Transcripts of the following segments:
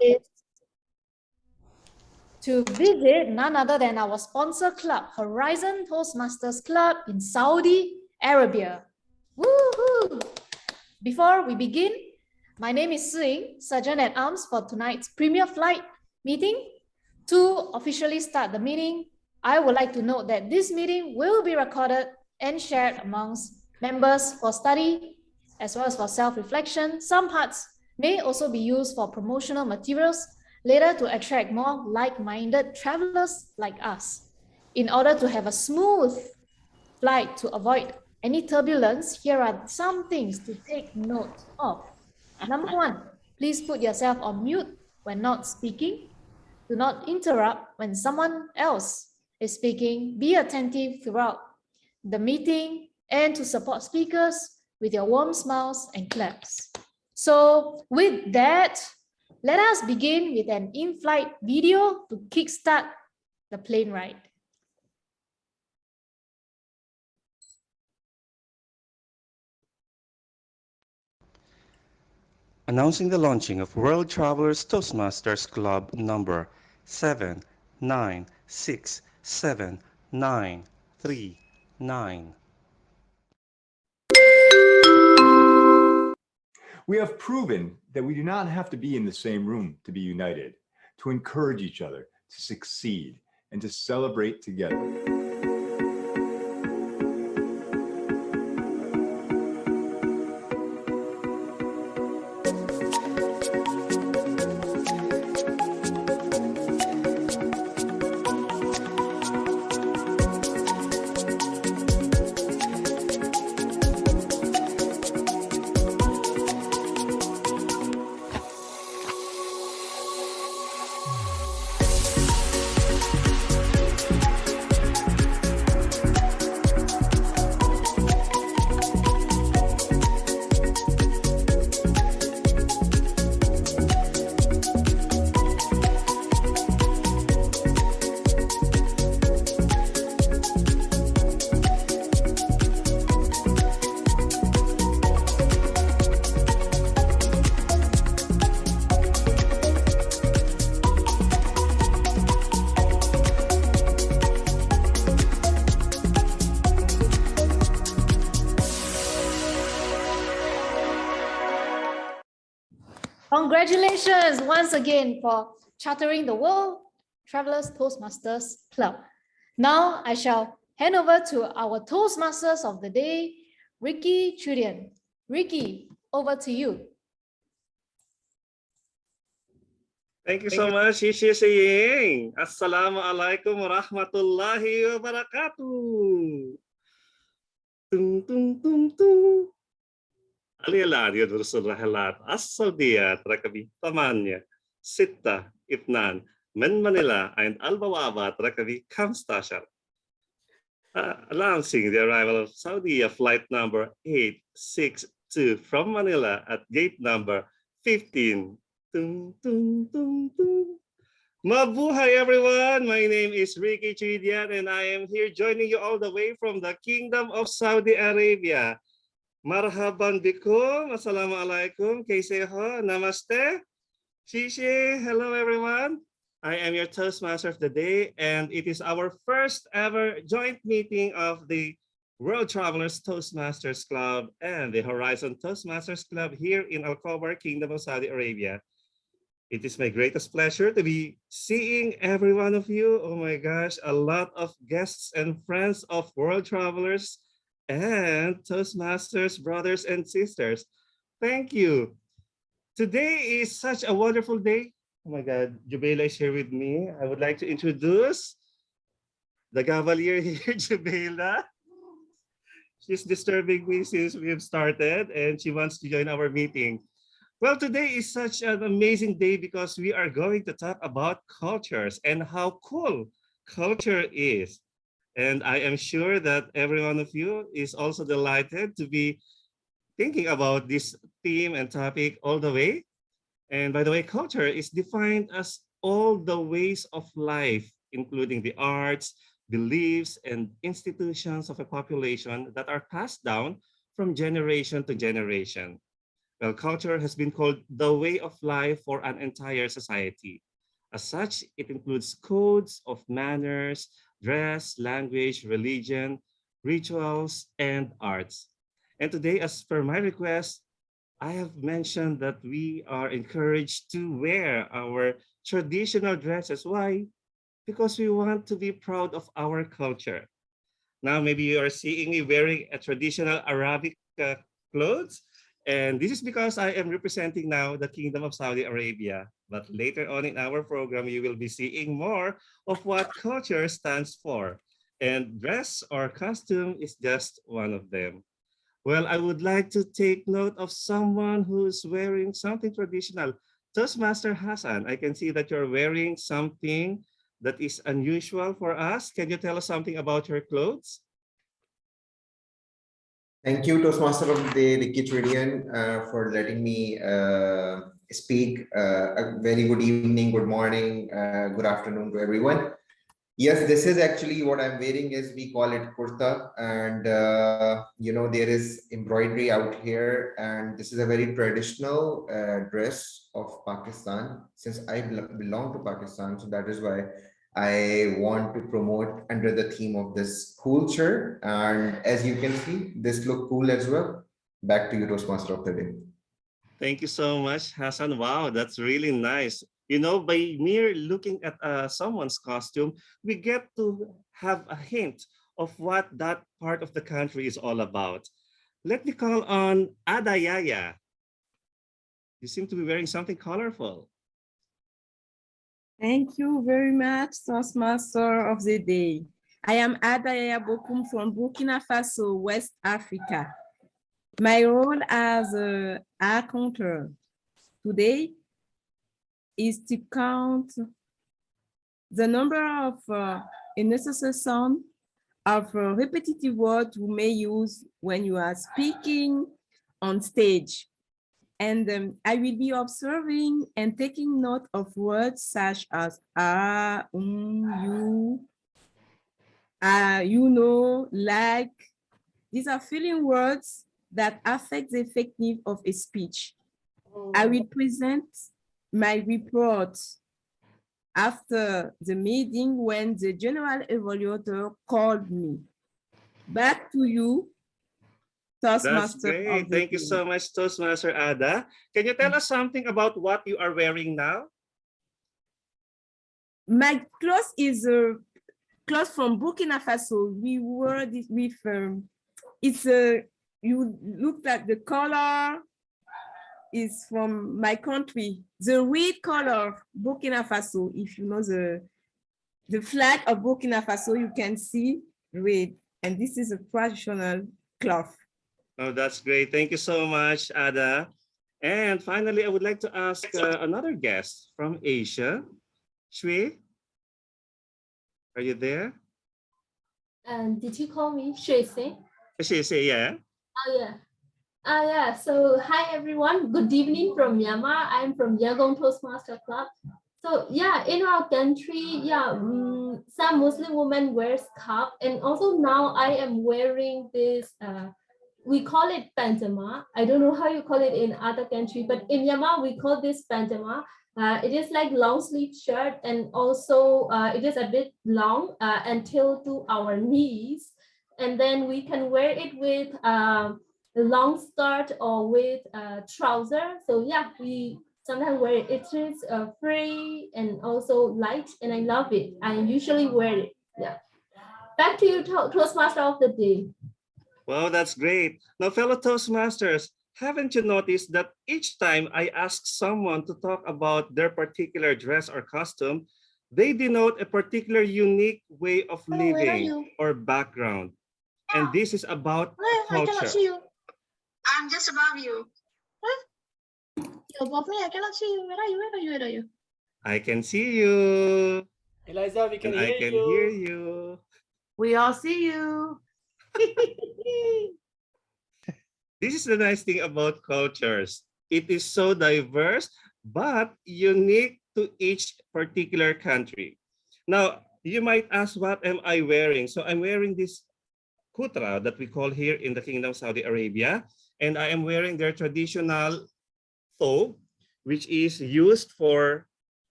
is to visit none other than our sponsor club, Horizon Toastmasters Club in Saudi Arabia. Woohoo! Before we begin, my name is Sing, Sergeant at Arms for tonight's Premier Flight meeting. To officially start the meeting, I would like to note that this meeting will be recorded and shared amongst members for study as well as for self-reflection. Some parts may also be used for promotional materials later to attract more like-minded travelers like us. In order to have a smooth flight to avoid any turbulence, here are some things to take note of. Number one, please put yourself on mute when not speaking. Do not interrupt when someone else is speaking. Be attentive throughout the meeting and to support speakers with your warm smiles and claps. So with that, let us begin with an in-flight video to kickstart the plane ride. Announcing the launching of World Travelers Toastmasters Club number 7967939. We have proven that we do not have to be in the same room to be united, to encourage each other, to succeed, and to celebrate together. Congratulations once again for chartering the World Travelers Toastmasters Club. Now I shall hand over to our Toastmasters of the day, Ricky Chudian. Ricky, over to you. Thank you so much, Shishi Siying. Assalamualaikum warahmatullahi wabarakatuh. Tung tung tung tung. الإعلان يدرس الرحلات السعودية ركبي 8 6 2 من مانيلا and البوابة ركبي 15. Announcing the arrival of Saudi flight number 862 from Manila at gate number 15. Tung, tung, tung, tung. Mabuhay everyone! My name is Ricky Chidian and I am here joining you all the way from the Kingdom of Saudi Arabia. Marhaban bikum, assalamualaikum, kaiseho, namaste, shishi, hello everyone. I am your Toastmaster of the day and it is our first ever joint meeting of the World Travelers Toastmasters Club and the Horizon Toastmasters Club here in Al Khobar, Kingdom of Saudi Arabia. It is my greatest pleasure to be seeing every one of you. Oh my gosh, a lot of guests and friends of World Travelers and Toastmasters, brothers and sisters. Thank you. Today is such a wonderful day. Oh my God, Jubaila is here with me. I would like to introduce the Cavalier here, Jubaila. She's disturbing me since we have started and she wants to join our meeting. Well, today is such an amazing day because we are going to talk about cultures and how cool culture is. And I am sure that every one of you is also delighted to be thinking about this theme and topic all the way. And by the way, culture is defined as all the ways of life, including the arts, beliefs, and institutions of a population that are passed down from generation to generation. Well, culture has been called the way of life for an entire society. As such, it includes codes of manners, dress, language, religion, rituals, and arts. And today, as per my request, I have mentioned that we are encouraged to wear our traditional dresses. Why? Because we want to be proud of our culture. Now, maybe you are seeing me wearing a traditional Arabic clothes. And this is because I am representing now the Kingdom of Saudi Arabia. But later on in our program, you will be seeing more of what culture stands for. And dress or costume is just one of them. Well, I would like to take note of someone who's wearing something traditional. Toastmaster Hassan, I can see that you're wearing something that is unusual for us. Can you tell us something about your clothes? Thank you, Toastmaster of the day, Ricky Tridian, for letting me speak. A very good evening, good morning, good afternoon to everyone. Yes, this is actually what I'm wearing is we call it kurta, and there is embroidery out here, and this is a very traditional dress of Pakistan. Since I belong to Pakistan, so that is why I want to promote under the theme of this culture. And as you can see, this look cool as well. Back to you, Toastmaster of the day. Thank you so much, Hassan. Wow, that's really nice. You know, by mere looking at someone's costume, we get to have a hint of what that part of the country is all about. Let me call on Adayaya. You seem to be wearing something colorful. Thank you very much, Toastmaster of the Day. I am Adaya Bokum from Burkina Faso, West Africa. My role as a accountant today is to count the number of unnecessary sound of repetitive words you may use when you are speaking on stage. And I will be observing and taking note of words such as you, you know, like. These are filling words that affect the effectiveness of a speech. I will present my report after the meeting when the general evaluator called me. Back to you, That's Toastmaster. great. Thank you so much, Toastmaster Ada. Can you tell us something about what you are wearing now? My clothes is clothes from Burkina Faso. We wore this with, you look at the color is from my country. The red color, Burkina Faso, if you know the flag of Burkina Faso, you can see red. And this is a traditional cloth. Oh, that's great. Thank you so much, Ada. And finally, I would like to ask another guest from Asia. Shui, are you there? And did you call me Shui? Shui, yeah. Oh, yeah. Yeah. So, hi, everyone. Good evening from Myanmar. I'm from Yangon Toastmaster Club. So, yeah, in our country, some Muslim women wear scarf. And also now I am wearing this, we call it pantama. I don't know how you call it in other country, but in Myanmar, we call this pantama. It is like long sleeve shirt, and also it is a bit long until to our knees. And then we can wear it with a long skirt or with a trouser. So yeah, we sometimes wear it. It is free and also light, and I love it. I usually wear it. Yeah. Back to you, Toastmaster of the day. Wow, that's great. Now, fellow Toastmasters, haven't you noticed that each time I ask someone to talk about their particular dress or costume, they denote a particular unique way of living or background. And this is about culture. I cannot see you. I'm just above you. What? You're above me. I cannot see you. Where are you? Where are you? Where are you? I can see you. Eliza, we can And hear I can you. hear you. We all see you. This is the nice thing about cultures. It is so diverse, but unique to each particular country. Now, you might ask, what am I wearing? So I'm wearing this kutra that we call here in the Kingdom of Saudi Arabia. and I am wearing their traditional thobe, which is used for,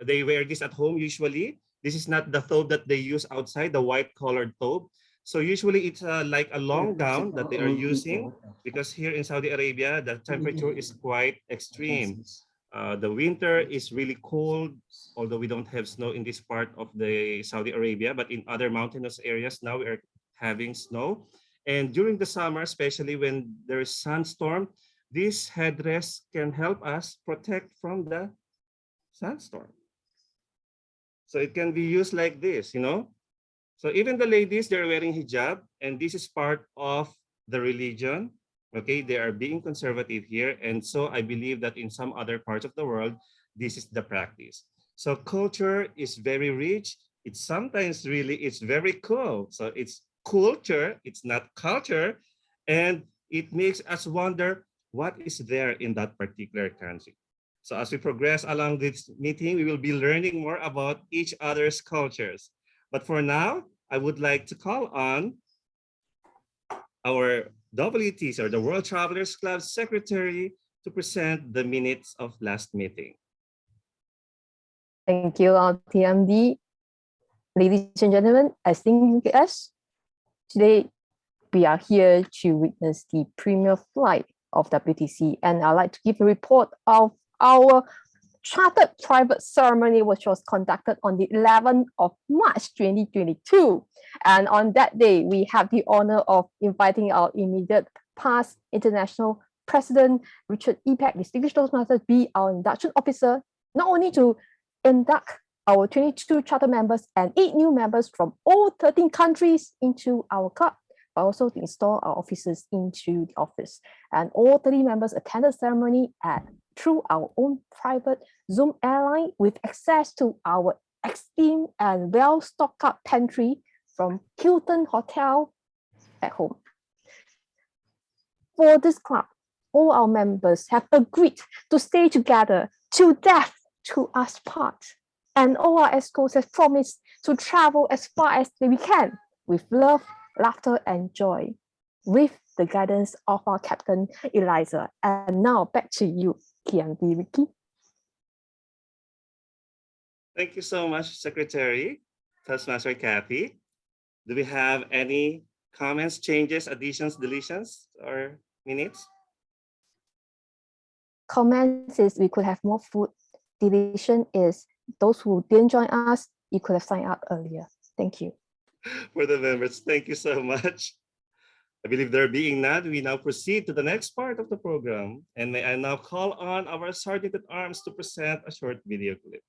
they wear this at home usually. This is not the thobe that they use outside, the white colored thobe. So usually it's like a long gown that they are using, because here in Saudi Arabia, the temperature is quite extreme. The winter is really cold, although we don't have snow in this part of the Saudi Arabia, but in other mountainous areas now we are having snow. And during the summer, especially when there is sandstorm, this headdress can help us protect from the sandstorm. So it can be used like this, you know. So even the ladies, they're wearing hijab, and this is part of the religion. Okay, they are being conservative here. And so I believe that in some other parts of the world, this is the practice. So culture is very rich. It's sometimes really, it's very cool. So it's culture, it's not culture. And it makes us wonder what is there in that particular country. So as we progress along this meeting, we will be learning more about each other's cultures. But for now, I would like to call on our WTC, or the World Travelers Club Secretary, to present the minutes of last meeting. Thank you, TMD. Ladies and gentlemen, distinguished guests, today we are here to witness the premier flight of WTC, and I'd like to give a report of our chartered private ceremony, which was conducted on the 11th of March 2022. And on that day, we have the honor of inviting our immediate past international president, Richard Epack, Distinguished Toastmasters, be our induction officer, not only to induct our 22 charter members and 8 new members from all 13 countries into our club, but also to install our officers into the office. And all 30 members attended the ceremony through our own private Zoom airline with access to our esteemed and well-stocked up pantry from Hilton Hotel at home. For this club, all our members have agreed to stay together till death to us part. And all our escorts have promised to travel as far as we can with love, laughter, and joy, with the guidance of our captain, Eliza. And now back to you, Kianti Ricky. Thank you so much, Secretary Toastmaster Kathy. Do we have any comments, changes, additions, deletions, or minutes? Comments is we could have more food. Deletion is those who didn't join us, you could have signed up earlier. Thank you. For the members, thank you so much. I believe there being none, we now proceed to the next part of the program. And may I now call on our Sergeant at Arms to present a short video clip.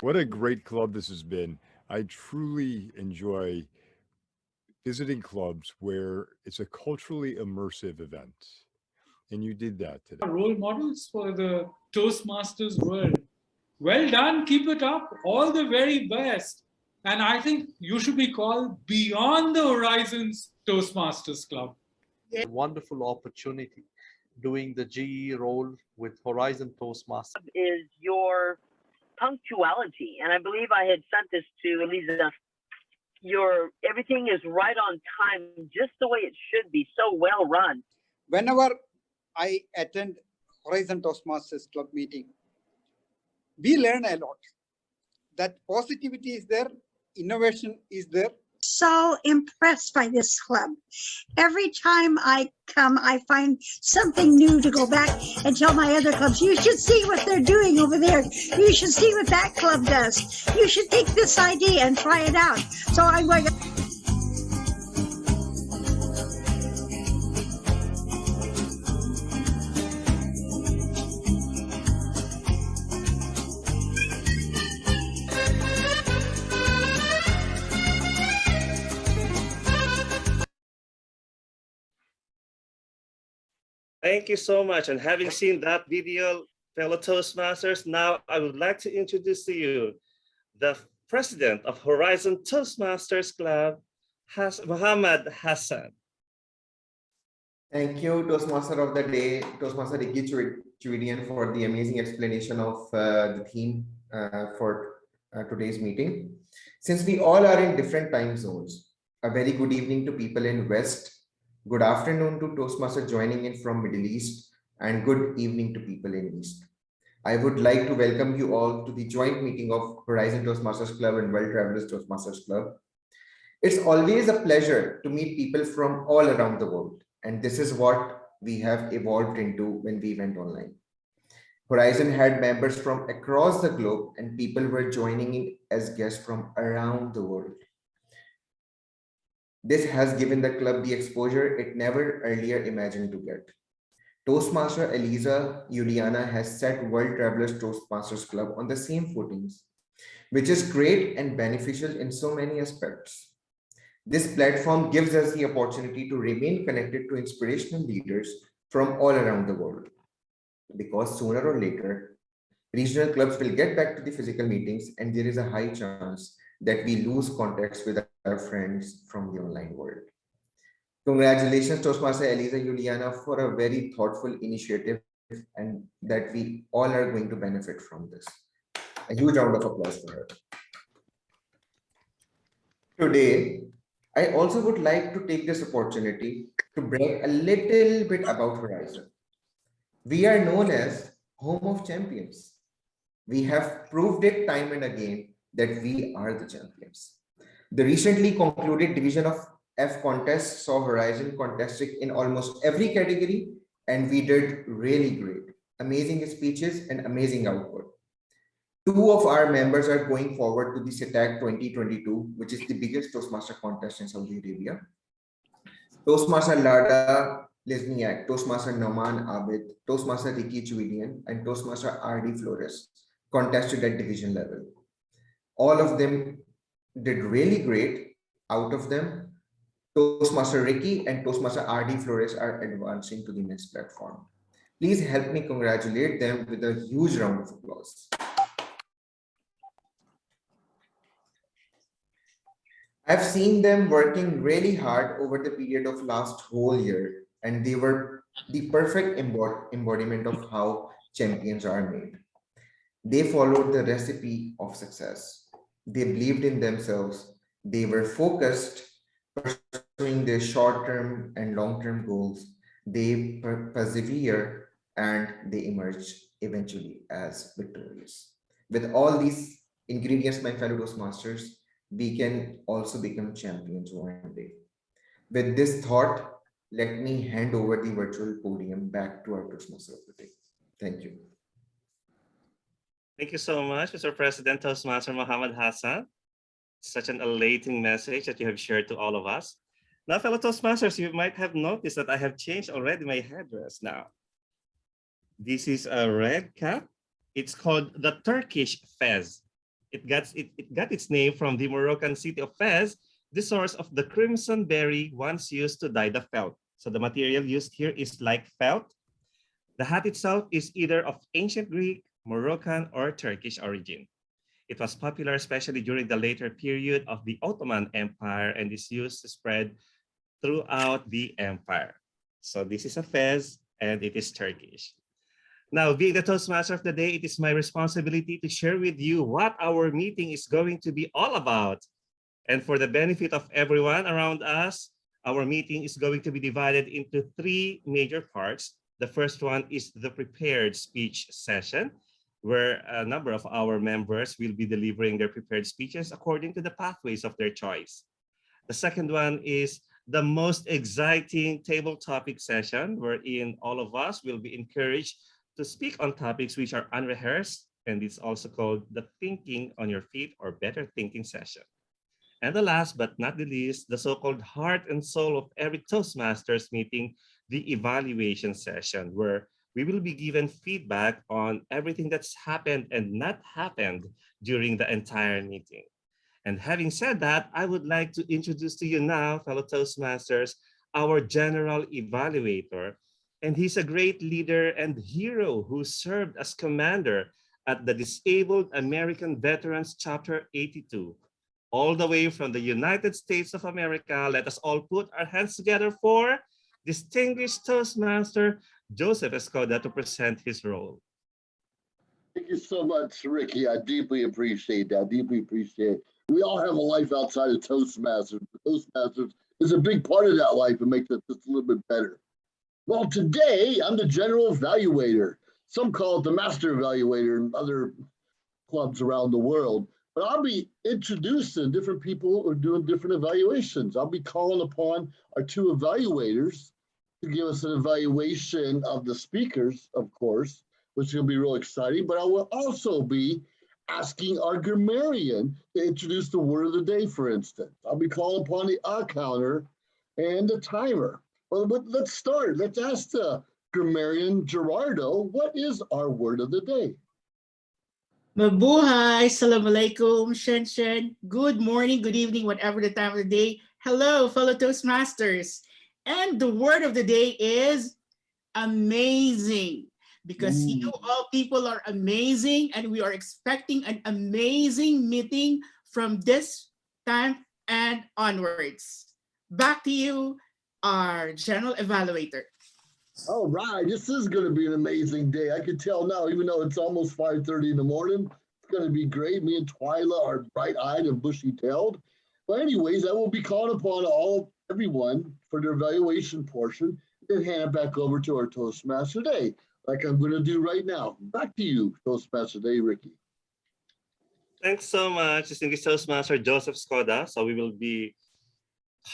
What a great club this has been. I truly enjoy visiting clubs where it's a culturally immersive event. And you did that today. Role models for the Toastmasters world. Well done, keep it up, all the very best. And I think you should be called Beyond the Horizons Toastmasters Club. A wonderful opportunity doing the GE role with Horizon Toastmasters. Is your punctuality, and I believe I had sent this to Eliza. Everything is right on time, just the way it should be, so well run. Whenever I attend Horizon Toastmasters Club meeting, we learn a lot. That positivity is there, innovation is there. So impressed by this club. Every time I come, I find something new to go back and tell my other clubs, you should see what they're doing over there. You should see what that club does. You should take this idea and try it out. So I'm going Thank you so much. And having seen that video, fellow Toastmasters, now I would like to introduce to you the president of Horizon Toastmasters Club, Muhammad Hassan. Thank you, Toastmaster of the Day, Toastmaster Ricky Chuidian, for the amazing explanation of the theme for today's meeting. Since we all are in different time zones, a very good evening to people in West, good afternoon to Toastmaster joining in from Middle East, and good evening to people in East. I would like to welcome you all to the joint meeting of Horizon Toastmasters Club and World Travelers Toastmasters Club. It's always a pleasure to meet people from all around the world. And this is what we have evolved into when we went online. Horizon had members from across the globe and people were joining in as guests from around the world. This has given the club the exposure it never earlier imagined to get. Toastmaster Eliza Juliana has set World Travelers Toastmasters Club on the same footings, which is great and beneficial in so many aspects. This platform gives us the opportunity to remain connected to inspirational leaders from all around the world. Because sooner or later, regional clubs will get back to the physical meetings, and there is a high chance that we lose contacts with our friends from the online world. Congratulations, Toastmaster Eliza Juliana, for a very thoughtful initiative, and that we all are going to benefit from this. A huge round of applause for her. Today, I also would like to take this opportunity to brag a little bit about Horizon. We are known as Home of Champions. We have proved it time and again that we are the champions. The recently concluded Division of F contest saw Horizon contesting in almost every category, and we did really great. Amazing speeches and amazing output. Two of our members are going forward to the SITAC 2022, which is the biggest Toastmaster contest in Saudi Arabia. Toastmaster Lada Lesniak, Toastmaster Noman Abid, Toastmaster Ricky Chuidian, and Toastmaster R.D. Flores contested at division level. All of them did really great. Out of them, Toastmaster Ricky and Toastmaster R.D. Flores are advancing to the next platform. Please help me congratulate them with a huge round of applause. I've seen them working really hard over the period of last whole year, and they were the perfect embodiment of how champions are made. They followed the recipe of success. They believed in themselves. They were focused, pursuing their short-term and long-term goals. They persevere, and they emerge eventually as victorious. With all these ingredients, my fellow Toastmasters, we can also become champions one day. With this thought, let me hand over the virtual podium back to our Toastmaster of the day. Thank you. Thank you so much, Mr. President Toastmaster Muhammad Hassan. Such an elating message that you have shared to all of us. Now, fellow Toastmasters, you might have noticed that I have changed already my headdress now. This is a red cap. It's called the Turkish fez. It got its name from the Moroccan city of Fez, the source of the crimson berry once used to dye the felt. So the material used here is like felt. The hat itself is either of ancient Greek, Moroccan, or Turkish origin. It was popular especially during the later period of the Ottoman Empire and is used to spread throughout the empire. So this is a fez and it is Turkish. Now, being the Toastmaster of the day, it is my responsibility to share with you what our meeting is going to be all about. And for the benefit of everyone around us, our meeting is going to be divided into three major parts. The first one is the prepared speech session, where a number of our members will be delivering their prepared speeches according to the pathways of their choice. The second one is the most exciting table topic session, wherein all of us will be encouraged to speak on topics which are unrehearsed, and it's also called the Thinking on Your Feet or Better Thinking session. And the last but not the least, the so-called heart and soul of every Toastmasters meeting, the evaluation session, where we will be given feedback on everything that's happened and not happened during the entire meeting. And having said that, I would like to introduce to you now, fellow Toastmasters, our general evaluator, And he's a great leader and hero who served as commander at the Disabled American Veterans Chapter 82. All the way from the United States of America, let us all put our hands together for distinguished Toastmaster Joseph Escoda to present his role. Thank you so much, Ricky. I deeply appreciate that. Deeply appreciate it. We all have a life outside of Toastmasters. Toastmasters is a big part of that life and makes it just a little bit better. Well, today I'm the general evaluator. Some call it the master evaluator in other clubs around the world. But I'll be introducing different people who are doing different evaluations. I'll be calling upon our two evaluators to give us an evaluation of the speakers, of course, which will be real exciting. But I will also be asking our grammarian to introduce the word of the day, for instance. I'll be calling upon the counter and the timer. Well, but let's start. Let's ask the grammarian Gerardo, what is our word of the day? Mabuhay, Assalamualaikum, Shen Shen. Good morning, good evening, whatever the time of the day. Hello, fellow Toastmasters. And the word of the day is amazing. Because you all people are amazing and we are expecting an amazing meeting from this time and onwards. Back to you, our general evaluator. All right, this is going to be an amazing day. I can tell now, even though it's almost 5:30 in the morning, it's going to be great. Me and Twyla are bright-eyed and bushy-tailed. But anyways, I will be calling upon everyone for their evaluation portion and hand it back over to our Toastmaster Day, like I'm going to do right now. Back to you, Toastmaster Day, Ricky. Thanks so much, distinguished Toastmaster Joseph Skoda. So we will be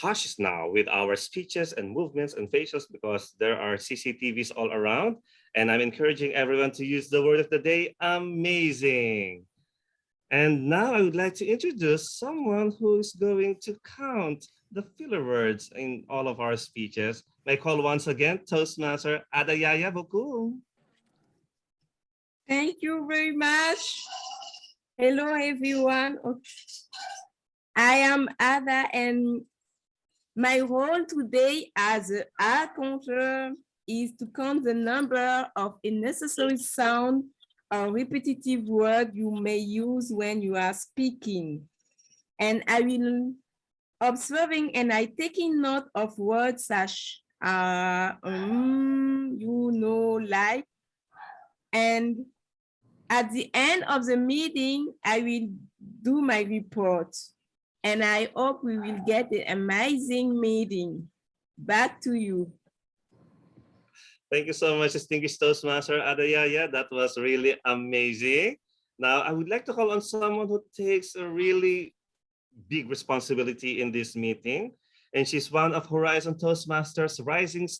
cautious now with our speeches and movements and facials because there are CCTVs all around. And I'm encouraging everyone to use the word of the day, amazing. And now I would like to introduce someone who is going to count the filler words in all of our speeches. May I call once again Toastmaster Adayaya Bokum. Thank you very much. Hello, everyone. I am Ada, and my role today as an art counter is to count the number of unnecessary sound or repetitive word you may use when you are speaking. And I will observing and I taking note of words such like, and at the end of the meeting, I will do my report. And I hope we will get an amazing meeting. Back to you. Thank you so much, distinguished Toastmaster Adayaya. That was really amazing. Now, I would like to call on someone who takes a really big responsibility in this meeting. And she's one of Horizon Toastmasters Rising